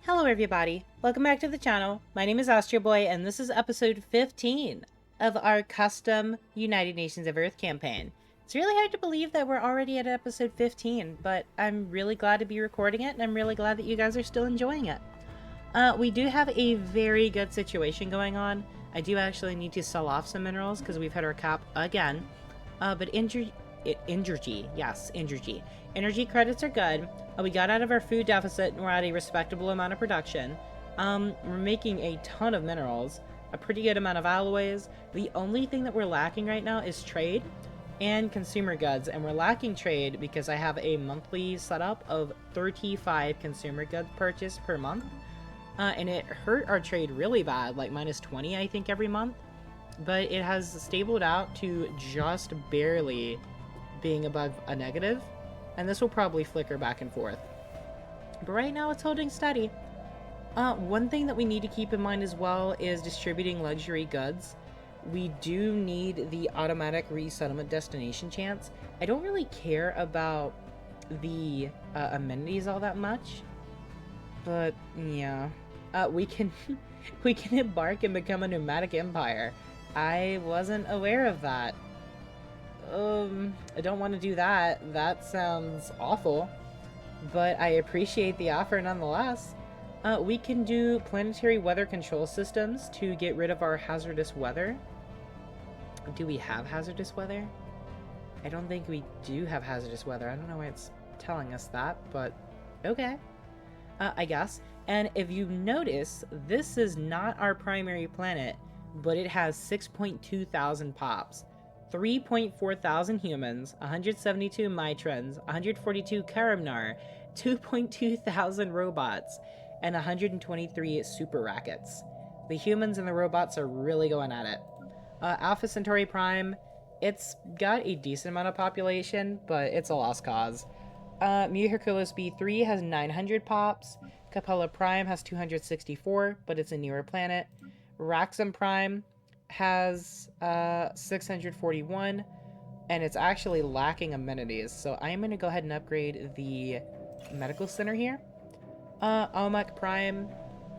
Hello everybody, welcome back to the channel. My name is Astro Boy and this is episode 15 of our custom United Nations of Earth campaign. It's really hard to believe that we're already at episode 15, but I'm really glad to be recording it and I'm really glad that you guys are still enjoying it. We do have a very good situation going on. I do actually need to sell off some minerals because we've hit our cap again. But energy credits are good. We got out of our food deficit and we're at a respectable amount of production. We're making a ton of minerals, a pretty good amount of alloys. The only thing that we're lacking right now is trade and consumer goods, and we're lacking trade because I have a monthly setup of 35 consumer goods purchased per month. And it hurt our trade really bad, like minus 20 I think every month. But it has stabled out to just barely being above a negative, and this will probably flicker back and forth. But right now it's holding steady. One thing that we need to keep in mind as well is distributing luxury goods. We do need the automatic resettlement destination chance. I don't really care about the amenities all that much, but yeah. We can embark and become a nomadic empire. I wasn't aware of that. I don't want to do that. That sounds awful. But I appreciate the offer nonetheless. We can do planetary weather control systems to get rid of our hazardous weather. Do we have hazardous weather? I don't think we do have hazardous weather. I don't know why it's telling us that, but okay. I guess. And if you notice, this is not our primary planet, but it has 6.2 thousand pops, 3.4 thousand humans, 172 Mitrans, 142 Karamnar, 2.2 thousand robots, and 123 super rackets. The humans and the robots are really going at it. Alpha Centauri Prime, it's got a decent amount of population, but it's a lost cause. Mu Hercules B3 has 900 pops. Capella Prime has 264, but it's a newer planet. Raxum Prime has 641, and it's actually lacking amenities. So I am going to go ahead and upgrade the medical center here. Almec Prime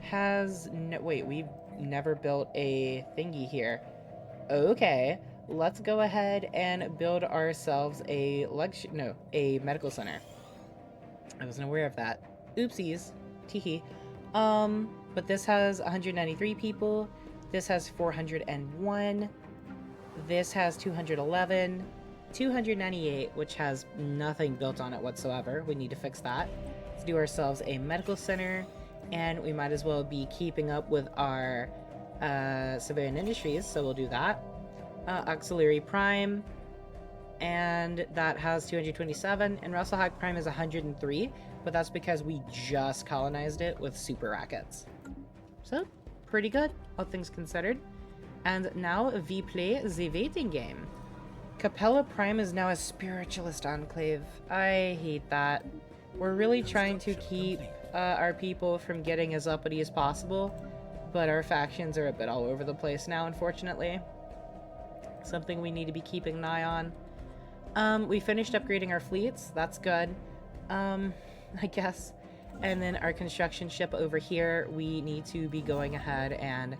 has... wait, we've never built a thingy here. Okay, let's go ahead and build ourselves a medical center. I wasn't aware of that. Oopsies. Teehee. But this has 193 people. This has 401. This has 211. 298, which has nothing built on it whatsoever. We need to fix that. Let's do ourselves a medical center, and we might as well be keeping up with our civilian industries, so we'll do that. Auxiliary Prime, and that has 227, and Russelhawk Prime is 103, but that's because we just colonized it with super rackets. So, pretty good, all things considered. And now we play the waiting game. Capella Prime is now a spiritualist enclave. I hate that. We're really trying to keep our people from getting as uppity as possible, but our factions are a bit all over the place now, unfortunately. Something we need to be keeping an eye on. We finished upgrading our fleets. That's good. I guess. And then our construction ship over here, we need to be going ahead and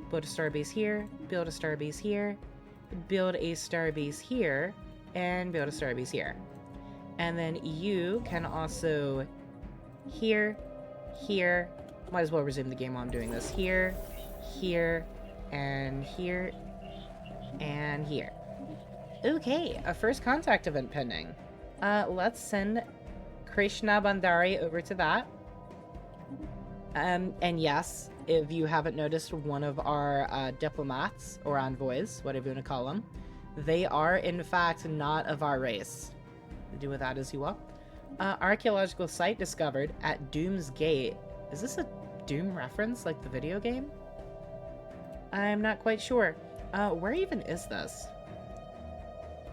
build a starbase here, build a starbase here, build a starbase here, and build a starbase here. And then you can also here, here. Might as well resume the game while I'm doing this. Here, here, and here, and here. Okay, a first contact event pending. Let's send Krishna Bandari over to that. And yes, if you haven't noticed, one of our diplomats, or envoys, whatever you want to call them, they are in fact not of our race. Do with that as you will. Archaeological site discovered at Doom's Gate. Is this a Doom reference, like the video game? I'm not quite sure. Where even is this?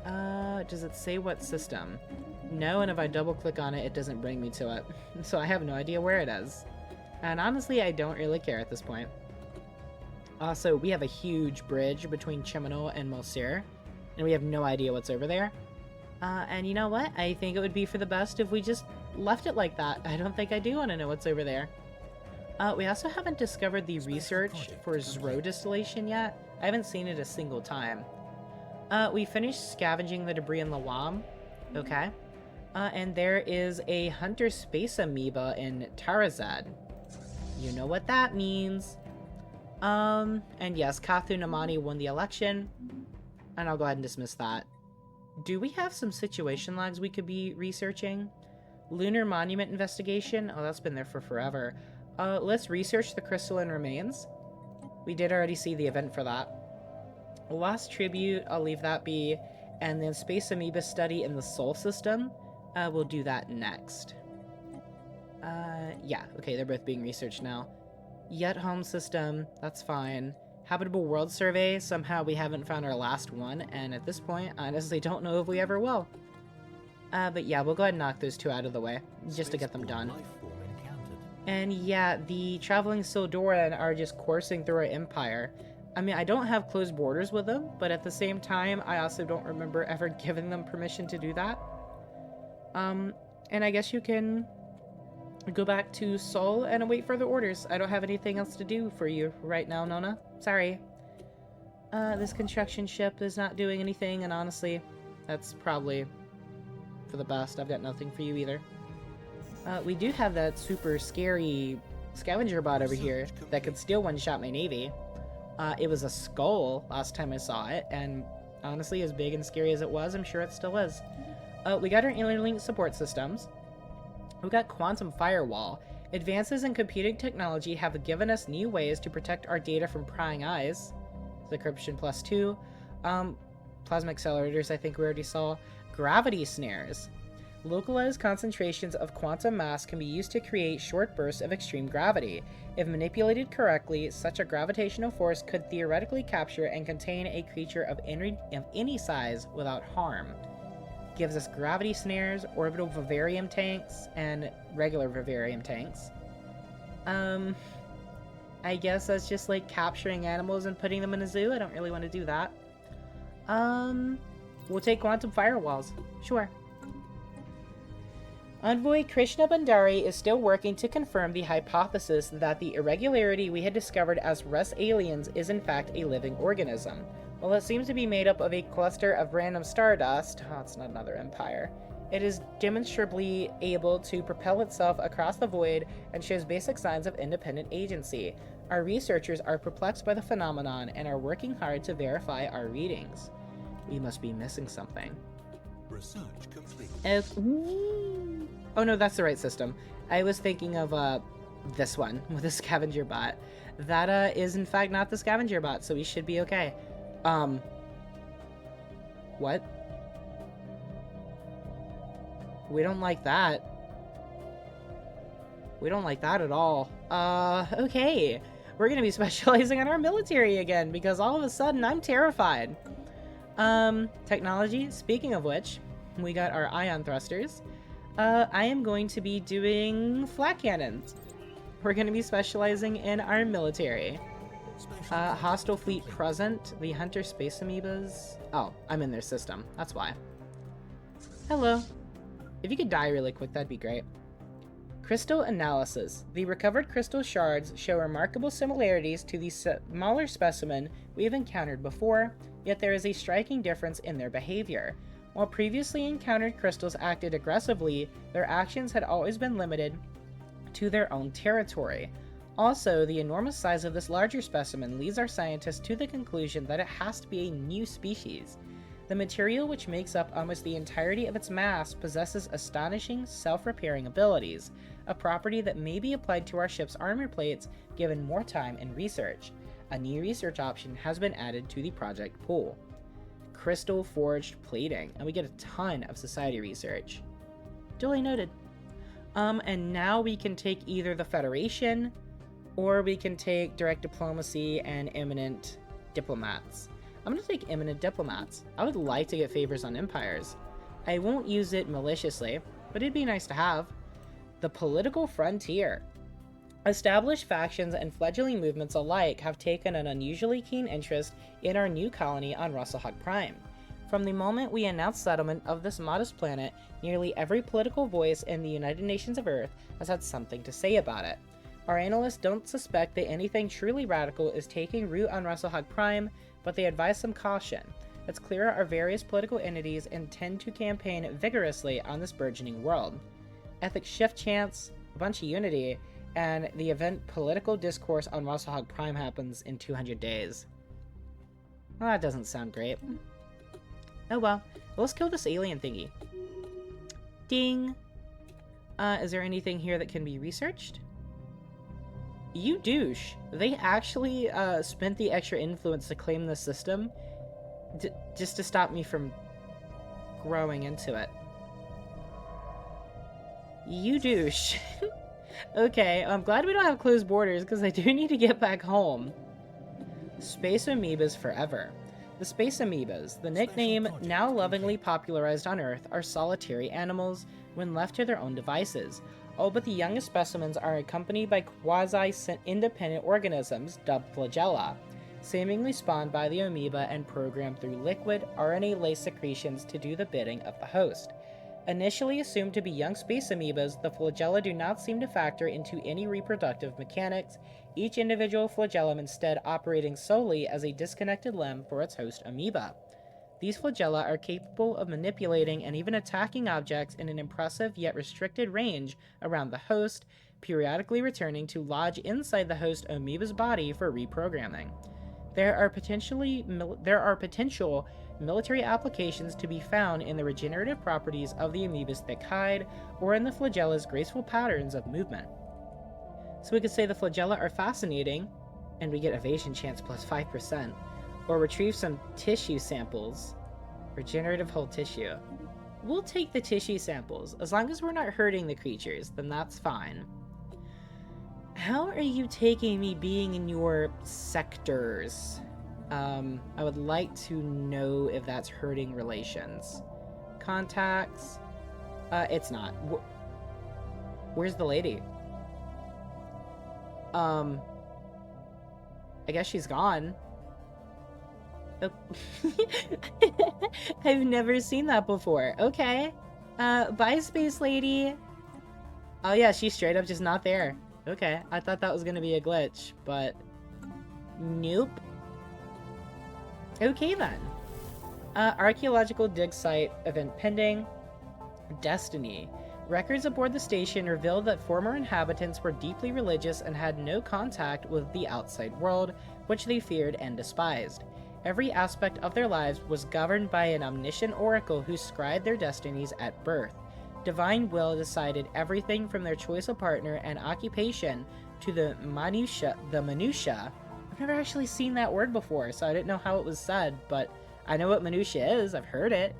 Does it say what system? No, and if I double click on it, it doesn't bring me to it. So I have no idea where it is. And honestly, I don't really care at this point. Also, we have a huge bridge between Chimino and Mosir, and we have no idea what's over there. And you know what? I think it would be for the best if we just left it like that. I don't think I do want to know what's over there. We also haven't discovered the research for Zro distillation yet. I haven't seen it a single time. We finished scavenging the debris in Lawam. Okay. And there is a hunter space amoeba in Tarazad. You know what that means. And yes, Kathu Namani won the election. And I'll go ahead and dismiss that. Do we have some situation logs we could be researching? Lunar Monument investigation? Oh, that's been there for forever. Let's research the crystalline remains. We did already see the event for that. Lost Tribute, I'll leave that be. And then Space Amoeba study in the Sol system. We'll do that next. Yeah, okay, they're both being researched now. Yet Home system, that's fine. Habitable World Survey, somehow we haven't found our last one, and at this point, I honestly don't know if we ever will. But yeah, we'll go ahead and knock those two out of the way, just to get them done. And yeah, the traveling Sildoran are just coursing through our empire. I mean, I don't have closed borders with them, but at the same time, I also don't remember ever giving them permission to do that. And I guess you can go back to Sol and await further orders. I don't have anything else to do for you right now, Nona. Sorry. This construction ship is not doing anything, and honestly, that's probably for the best. I've got nothing for you either. We do have that super scary scavenger bot over here that could still one-shot my navy. It was a skull last time I saw it, and honestly, as big and scary as it was, I'm sure it still is. We got our interlink support systems. We got quantum firewall. Advances in computing technology have given us new ways to protect our data from prying eyes. Decryption +2. Plasma accelerators, I think we already saw. Gravity snares. Localized concentrations of quantum mass can be used to create short bursts of extreme gravity. If manipulated correctly, such a gravitational force could theoretically capture and contain a creature of any size without harm. Gives us gravity snares, orbital vivarium tanks, and regular vivarium tanks. I guess that's just like capturing animals and putting them in a zoo. I don't really want to do that. We'll take quantum firewalls. Sure. Envoy Krishna Bandari is still working to confirm the hypothesis that the irregularity we had discovered as Rus aliens is in fact a living organism. While it seems to be made up of a cluster of random stardust, oh, it's not another empire, it is demonstrably able to propel itself across the void and shows basic signs of independent agency. Our researchers are perplexed by the phenomenon and are working hard to verify our readings. We must be missing something. Research complete. Oh no, that's the right system. I was thinking of this one with the scavenger bot. That is in fact not the scavenger bot, so we should be okay. What? We don't like that. We don't like that at all. Okay. We're gonna be specializing on our military again, because all of a sudden I'm terrified. Technology, speaking of which, we got our ion thrusters. I am going to be doing flat cannons. We're gonna be specializing in our military. Hostile fleet present. The hunter space amoebas. Oh, I'm in their system. That's why. Hello. If you could die really quick, that'd be great. Crystal analysis. The recovered crystal shards show remarkable similarities to the smaller specimen we've encountered before, yet there is a striking difference in their behavior. While previously encountered crystals acted aggressively, their actions had always been limited to their own territory. Also, the enormous size of this larger specimen leads our scientists to the conclusion that it has to be a new species. The material, which makes up almost the entirety of its mass, possesses astonishing self-repairing abilities, a property that may be applied to our ship's armor plates given more time and research. A new research option has been added to the project pool. Crystal forged plating, and we get a ton of society research. Duly noted. And now we can take either the Federation, or we can take direct diplomacy and eminent diplomats. I'm gonna take eminent diplomats. I would like to get favors on empires. I won't use it maliciously, but it'd be nice to have. The political frontier. Established factions and fledgling movements alike have taken an unusually keen interest in our new colony on Russelhog Prime. From the moment we announced settlement of this modest planet, nearly every political voice in the United Nations of Earth has had something to say about it. Our analysts don't suspect that anything truly radical is taking root on Russellhog Prime, but they advise some caution. It's clear our various political entities intend to campaign vigorously on this burgeoning world. Ethics shift chance, a bunch of unity, and the event political discourse on Russellhog Prime happens in 200 days. Well, that doesn't sound great. Oh well, let's kill this alien thingy. Ding! Is there anything here that can be researched? You douche! They actually spent the extra influence to claim this system just to stop me from growing into it. You douche. Okay, I'm glad we don't have closed borders because I do need to get back home. Space amoebas forever. The space amoebas, the nickname now lovingly popularized on Earth, are solitary animals when left to their own devices. All but the youngest specimens are accompanied by quasi-independent organisms dubbed flagella, seemingly spawned by the amoeba and programmed through liquid, RNA-laced secretions to do the bidding of the host. Initially assumed to be young space amoebas, the flagella do not seem to factor into any reproductive mechanics, each individual flagellum instead operating solely as a disconnected limb for its host amoeba. These flagella are capable of manipulating and even attacking objects in an impressive yet restricted range around the host, periodically returning to lodge inside the host amoeba's body for reprogramming. There are potential military applications to be found in the regenerative properties of the amoeba's thick hide, or in the flagella's graceful patterns of movement. So we could say the flagella are fascinating, and we get evasion chance plus 5%, or retrieve some tissue samples. Regenerative whole tissue. We'll take the tissue samples. As long as we're not hurting the creatures, then that's fine. How are you taking me being in your sectors? I would like to know if that's hurting relations. Contacts? It's not. Where's the lady? I guess she's gone. Oh. I've never seen that before. Okay. Bye, space lady. Oh yeah, she's straight up just not there. Okay, I thought that was gonna be a glitch, but nope. Okay then. Archaeological dig site event pending. Destiny. Records aboard the station revealed that former inhabitants were deeply religious and had no contact with the outside world, which they feared and despised. Every aspect of their lives was governed by an omniscient oracle who scribed their destinies at birth. Divine will decided everything from their choice of partner and occupation to the minutia. I've never actually seen that word before, so I didn't know how it was said, but I know what minutia is. I've heard it.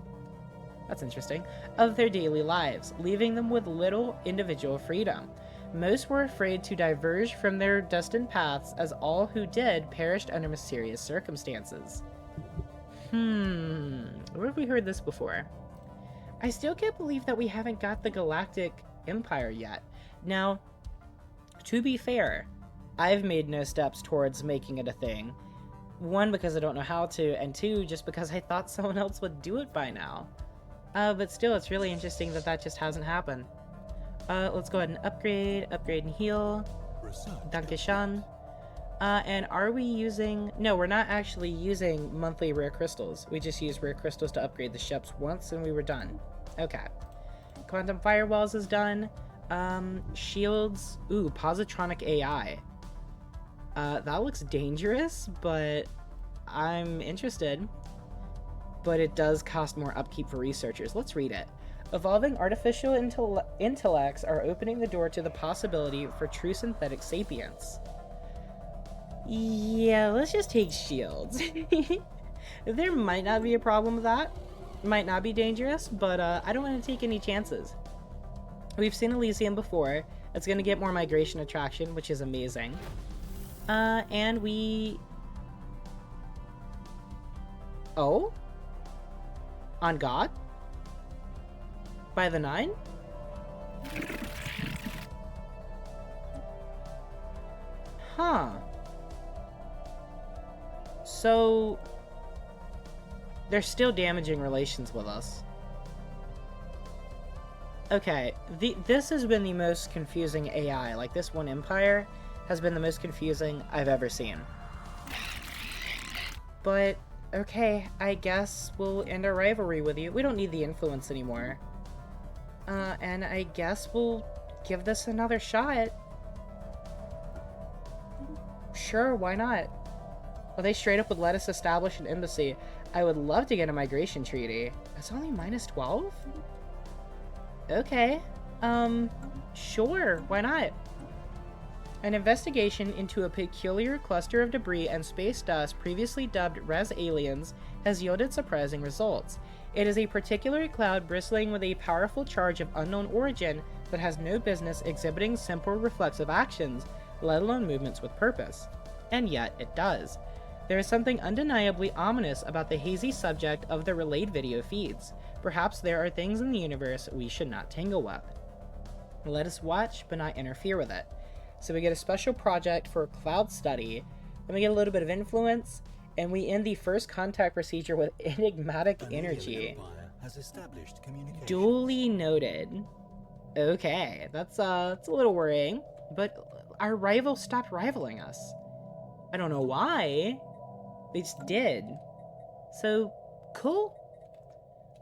That's interesting. Of their daily lives, leaving them with little individual freedom. Most were afraid to diverge from their destined paths, as all who did perished under mysterious circumstances. Where have we heard this before? I still can't believe that we haven't got the Galactic Empire yet. Now, to be fair, I've made no steps towards making it a thing. One, because I don't know how to, and two, just because I thought someone else would do it by now. But still, it's really interesting that that just hasn't happened. Let's go ahead and upgrade and heal. Dankeschön. And are we using... No, we're not actually using monthly rare crystals. We just use rare crystals to upgrade the ships once and we were done. Okay. Quantum firewalls is done. Shields. Ooh, positronic AI. That looks dangerous, but I'm interested. But it does cost more upkeep for researchers. Let's read it. Evolving artificial intellects are opening the door to the possibility for true synthetic sapience. Yeah, let's just take shields. There might not be a problem with that. Might not be dangerous, but I don't want to take any chances. We've seen Elysium before. It's going to get more migration attraction, which is amazing. And we... Oh? On God? By the 9? Huh. So... they're still damaging relations with us. Okay, this has been the most confusing AI. Like, this one empire has been the most confusing I've ever seen. But, okay, I guess we'll end our rivalry with you. We don't need the influence anymore. And I guess we'll give this another shot. Sure, why not? Well, they straight up would let us establish an embassy. I would love to get a migration treaty. It's only minus 12? Okay. Sure, why not? An investigation into a peculiar cluster of debris and space dust previously dubbed Res Aliens has yielded surprising results. It is a particular cloud bristling with a powerful charge of unknown origin that has no business exhibiting simple reflexive actions, let alone movements with purpose. And yet, it does. There is something undeniably ominous about the hazy subject of the relayed video feeds. Perhaps there are things in the universe we should not tangle with. Let us watch, but not interfere with it. So we get a special project for cloud study, then we get a little bit of influence, and we end the first contact procedure with enigmatic energy. Has established communication. Duly noted. Okay, that's a little worrying, but our rival stopped rivaling us. I don't know why. They just did. So, cool.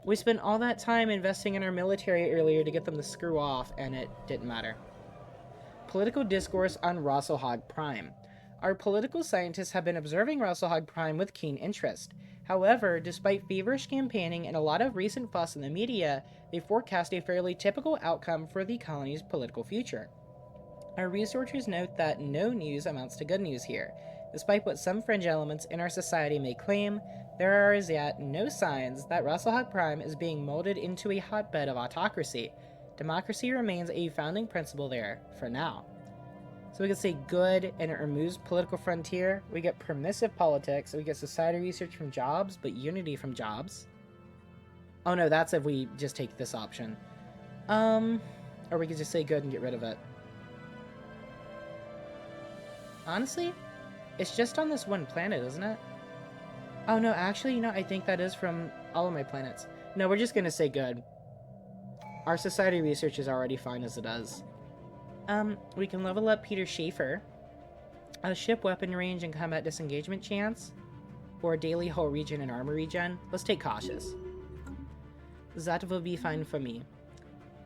We spent all that time investing in our military earlier to get them to screw off, and it didn't matter. Political discourse on Rasselhog Prime. Our political scientists have been observing Rasselhog Prime with keen interest. However, despite feverish campaigning and a lot of recent fuss in the media, they forecast a fairly typical outcome for the colony's political future. Our researchers note that no news amounts to good news here. Despite what some fringe elements in our society may claim, there are as yet no signs that Rasselhog Prime is being molded into a hotbed of autocracy. Democracy remains a founding principle there, for now. So we can say good, and it removes political frontier. We get permissive politics, we get society research from jobs, but unity from jobs. Oh no, that's if we just take this option. Or we could just say good and get rid of it. Honestly, it's just on this one planet, isn't it? Oh no, actually, I think that is from all of my planets. No, we're just gonna say good. Our society research is already fine as it is. We can level up Peter Schaefer. A ship weapon range and combat disengagement chance. Or daily hull regen and armor regen. Let's take cautious. That will be fine for me.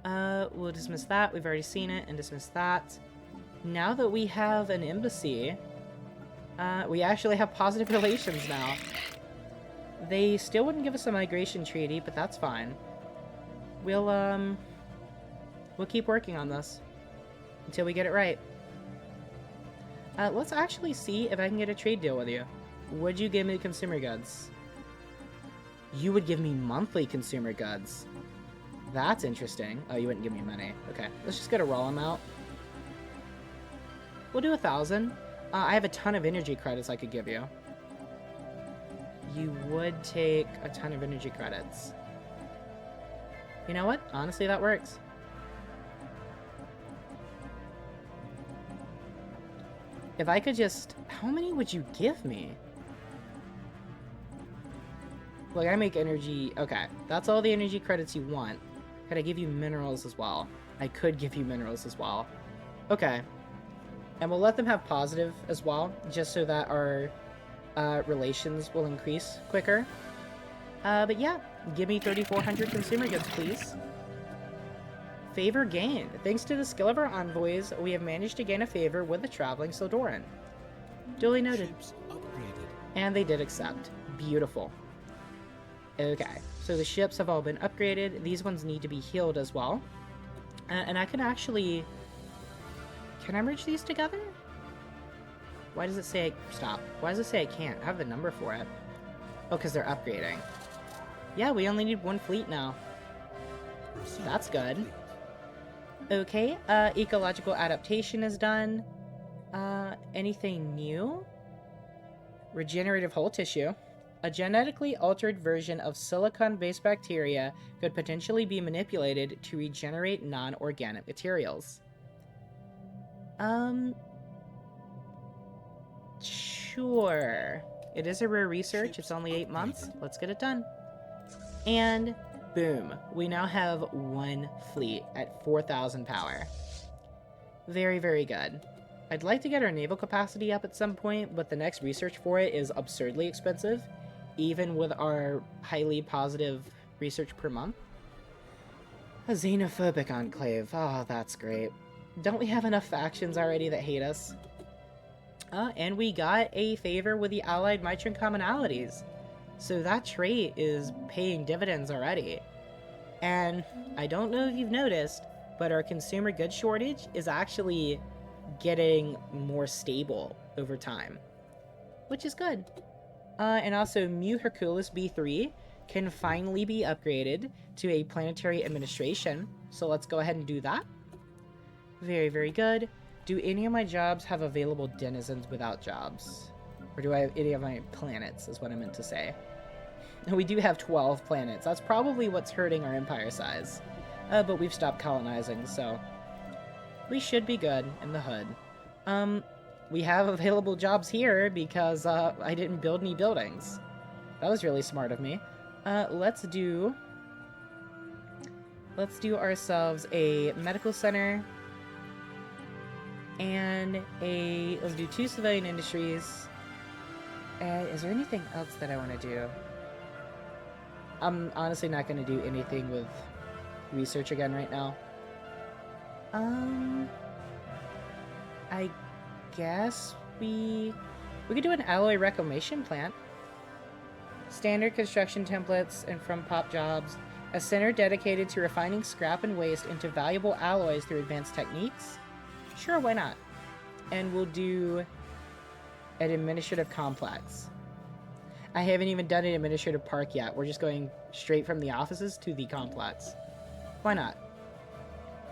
We'll dismiss that. We've already seen it, and dismiss that. Now that we have an embassy, we actually have positive relations now. They still wouldn't give us a migration treaty, but that's fine. We'll keep working on this until we get it right. Let's actually see if I can get a trade deal with you. Would you give me consumer goods? You would give me monthly consumer goods. That's interesting. Oh, you wouldn't give me money. Okay, let's just get a raw amount. We'll do 1,000. I have a ton of energy credits I could give you. You would take a ton of energy credits. You know what? Honestly, that works. If I could just... How many would you give me? Like, I make energy... Okay, that's all the energy credits you want. Could I give you minerals as well? I could give you minerals as well. Okay. And we'll let them have positive as well, just so that our relations will increase quicker. But yeah, give me 3,400 consumer goods, please. Favor gained. Thanks to the skill of our envoys, we have managed to gain a favor with the traveling Sildoran. Duly noted. And they did accept. Beautiful. Okay, so the ships have all been upgraded. These ones need to be healed as well. And I can actually... Can I merge these together? Why does it say... Stop. Why does it say I can't? I have the number for it. Oh, because they're upgrading. Yeah, we only need one fleet now. That's good. Okay, ecological adaptation is done. Anything new? Regenerative whole tissue. A genetically altered version of silicon-based bacteria could potentially be manipulated to regenerate non-organic materials. Sure. It is a rare research. It's only 8 months. Let's get it done. And Boom. We now have 1 fleet at 4,000 power. Very, very good. I'd like to get our naval capacity up at some point, but the next research for it is absurdly expensive, even with our highly positive research per month. A xenophobic enclave. Oh, that's great. Don't we have enough factions already that hate us? And we got a favor with the Allied Mitran commonalities. So that trait is paying dividends already. And I don't know if you've noticed, but our consumer goods shortage is actually getting more stable over time, which is good. And also Mu Hercules B3 can finally be upgraded to a planetary administration. So let's go ahead and do that. Very, very good. Do any of my jobs have available denizens without jobs? Or do I have any of my planets, is what I meant to say. We do have 12 planets. That's probably what's hurting our empire size. But we've stopped colonizing, so we should be good in the hood. We have available jobs here because I didn't build any buildings. That was really smart of me. Let's do ourselves a medical center. And let's do 2 civilian industries. Is there anything else that I want to do? I'm honestly not going to do anything with research again right now. I guess we could do an alloy reclamation plant. Standard construction templates and from pop jobs. A center dedicated to refining scrap and waste into valuable alloys through advanced techniques. Sure, why not? And we'll do an administrative complex. I haven't even done an administrative park yet. We're just going straight from the offices to the complex. Why not?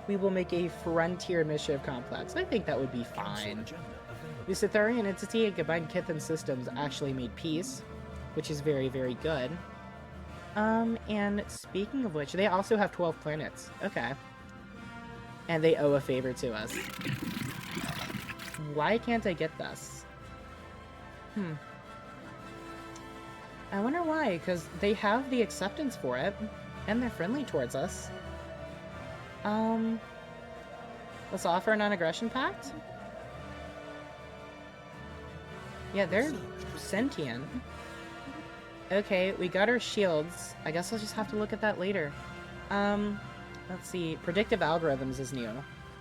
We will make a frontier administrative complex. I think that would be fine. The Sutherian entity and combined Kithan systems actually made peace, which is very, very good. And speaking of which, they also have 12 planets. Okay. And they owe a favor to us. Why can't I get this? I wonder why, because they have the acceptance for it, and they're friendly towards us. Let's offer a non-aggression pact? Yeah, they're sentient. Okay, we got our shields. I guess I'll just have to look at that later. Let's see. Predictive algorithms is new.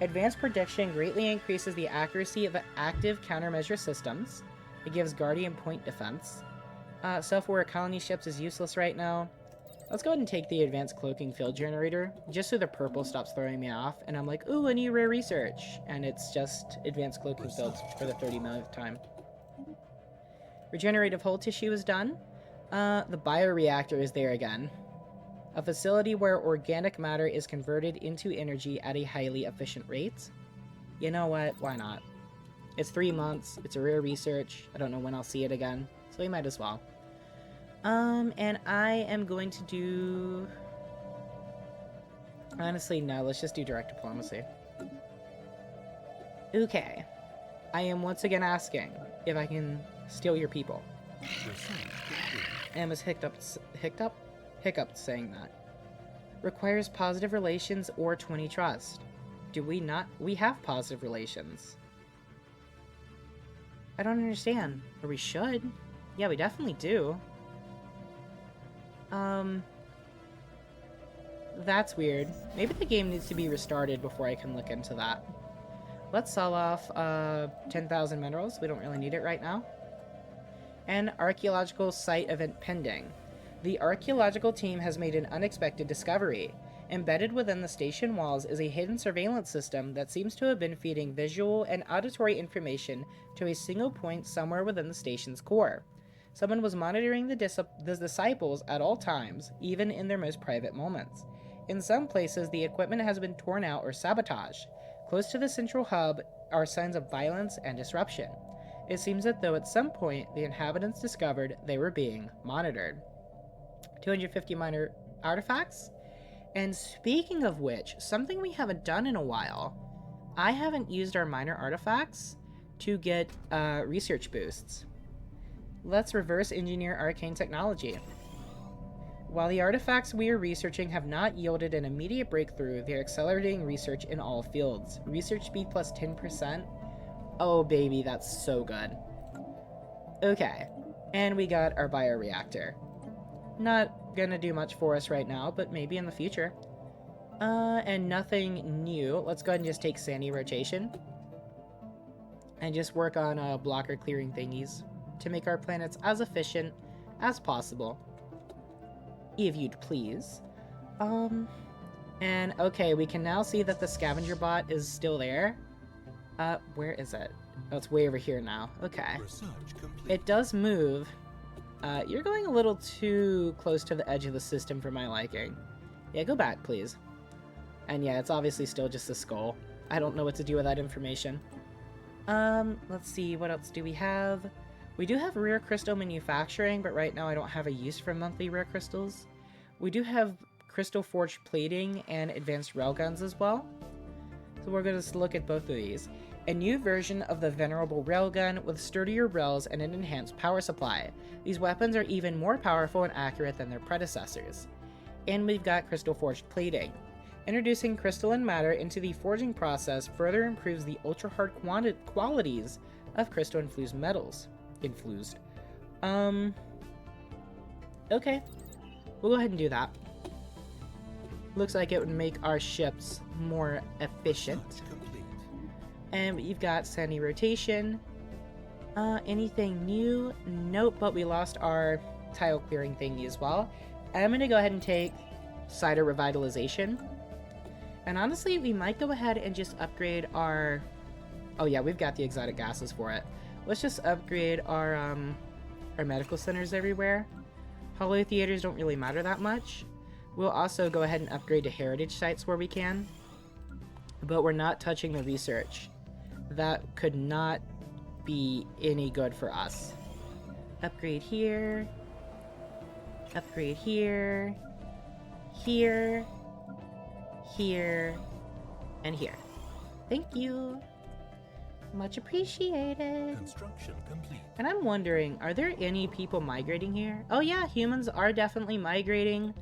Advanced prediction greatly increases the accuracy of active countermeasure systems. It gives Guardian point defense. Self-aware colony ships is useless right now. Let's go ahead and take the advanced cloaking field generator, just so the purple stops throwing me off, and I'm like, ooh, a new rare research. And it's just advanced cloaking fields for the 30 millionth time. Regenerative hull tissue is done. The bioreactor is there again. A facility where organic matter is converted into energy at a highly efficient rate. You know what? Why not? It's 3 months. It's a rare research. I don't know when I'll see it again, so we might as well. And I am going to do... Honestly, no. Let's just do direct diplomacy. Okay. I am once again asking if I can steal your people. Emma's hiccuped saying that. Requires positive relations or 20 trust. Do we not? We have positive relations. I don't understand. Or we should. Yeah, we definitely do. That's weird. Maybe the game needs to be restarted before I can look into that. Let's sell off 10,000 minerals. We don't really need it right now. And archaeological site event pending. The archaeological team has made an unexpected discovery. Embedded within the station walls is a hidden surveillance system that seems to have been feeding visual and auditory information to a single point somewhere within the station's core. Someone was monitoring the disciples at all times, even in their most private moments. In some places, the equipment has been torn out or sabotaged. Close to the central hub are signs of violence and disruption. It seems that though at some point the inhabitants discovered they were being monitored. 250 minor artifacts? And speaking of which, something we haven't done in a while, I haven't used our minor artifacts to get research boosts. Let's reverse engineer arcane technology. While the artifacts we are researching have not yielded an immediate breakthrough, they're accelerating research in all fields. Research speed plus 10%. Oh, baby, that's so good. Okay, and we got our bioreactor. Not gonna do much for us right now, but maybe in the future. And nothing new. Let's go ahead and just take sandy rotation. And just work on blocker clearing thingies to make our planets as efficient as possible. If you'd please. And okay, we can now see that the scavenger bot is still there. Where is it? Oh, it's way over here now. Okay. It does move. You're going a little too close to the edge of the system for my liking. Yeah, go back, please. And yeah, it's obviously still just a skull. I don't know what to do with that information. Let's see, what else do we have? We do have rare crystal manufacturing, but right now I don't have a use for monthly rare crystals. We do have crystal forged plating and advanced railguns as well. So we're going to look at both of these. A new version of the venerable railgun with sturdier rails and an enhanced power supply. These weapons are even more powerful and accurate than their predecessors. And we've got crystal forged plating. Introducing crystalline matter into the forging process further improves the ultra-hard qualities of crystal-infused metals. Okay. We'll go ahead and do that. Looks like it would make our ships more efficient. And you've got sandy rotation. Anything new? Nope, but we lost our tile clearing thingy as well. I'm going to go ahead and take cider revitalization. And honestly, we might go ahead and just upgrade our... Oh yeah, we've got the exotic gases for it. Let's just upgrade our medical centers everywhere. Holo theaters don't really matter that much. We'll also go ahead and upgrade to heritage sites where we can. But we're not touching the research. That could not be any good for us. Upgrade here. Upgrade here. Here. Here. And here. Thank you. Much appreciated. Construction complete. And I'm wondering, are there any people migrating here? Oh yeah, humans are definitely migrating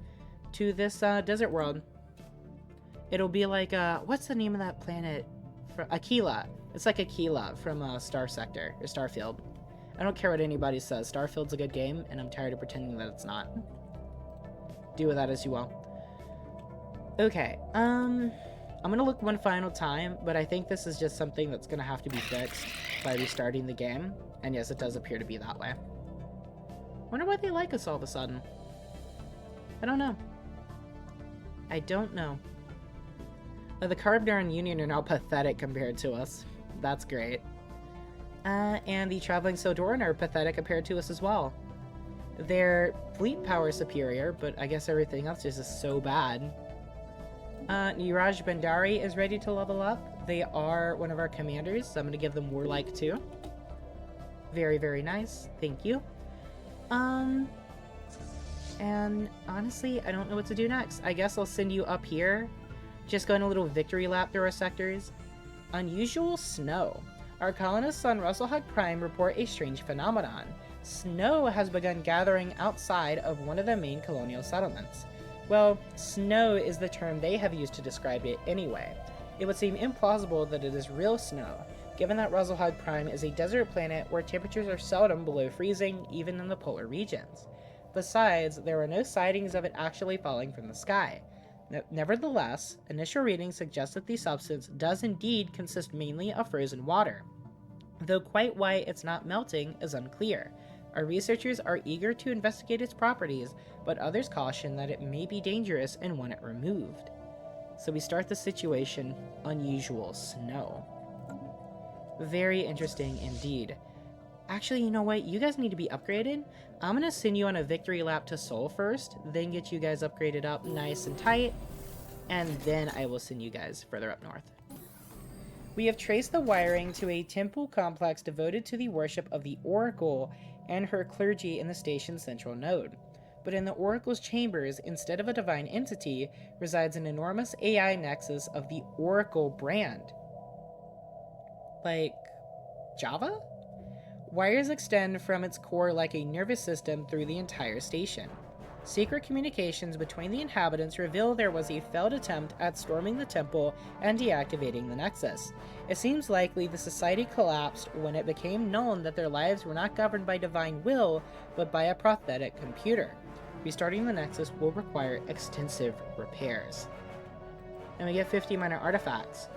to this desert world. It'll be like, what's the name of that planet? Aquila. It's like Aquila from Star Sector, or Starfield. I don't care what anybody says. Starfield's a good game, and I'm tired of pretending that it's not. Do with that as you will. Okay, I'm gonna look one final time, but I think this is just something that's gonna have to be fixed by restarting the game. And yes, it does appear to be that way. Wonder why they like us all of a sudden. I don't know. I don't know. The Carbdaran Union are now pathetic compared to us. That's great. And the Traveling Sodoran are pathetic compared to us as well. Their fleet power is superior, but I guess everything else is just so bad. Niraj Bandari is ready to level up. They are one of our commanders, so I'm going to give them Warlike too. Very, very nice. Thank you. And honestly, I don't know what to do next. I guess I'll send you up here. Just going a little victory lap through our sectors. Unusual snow. Our colonists on Russellhug Prime report a strange phenomenon. Snow has begun gathering outside of one of the main colonial settlements. Well, snow is the term they have used to describe it anyway. It would seem implausible that it is real snow, given that Russellhug Prime is a desert planet where temperatures are seldom below freezing, even in the polar regions. Besides, there are no sightings of it actually falling from the sky. Nevertheless, initial readings suggest that the substance does indeed consist mainly of frozen water, though quite why it's not melting is unclear. Our researchers are eager to investigate its properties, but others caution that it may be dangerous and want it removed. So we start the situation, unusual snow. Very interesting indeed. Actually, you know what? You guys need to be upgraded. I'm going to send you on a victory lap to Seoul first, then get you guys upgraded up nice and tight, and then I will send you guys further up north. We have traced the wiring to a temple complex devoted to the worship of the Oracle and her clergy in the station's central node. But in the Oracle's chambers, instead of a divine entity, resides an enormous AI nexus of the Oracle brand. Like Java? Wires extend from its core like a nervous system through the entire station. Secret communications between the inhabitants reveal there was a failed attempt at storming the temple and deactivating the Nexus. It seems likely the society collapsed when it became known that their lives were not governed by divine will, but by a prosthetic computer. Restarting the Nexus will require extensive repairs. And we get 50 minor artifacts.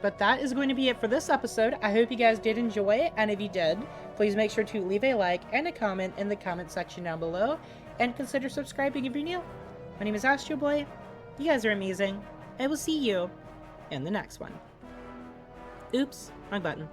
But that is going to be it for this episode. I hope you guys did enjoy it, and if you did, please make sure to leave a like and a comment in the comment section down below, and consider subscribing if you're new. My name is Astro Boy. You guys are amazing. I will see you in the next one. Oops, wrong button.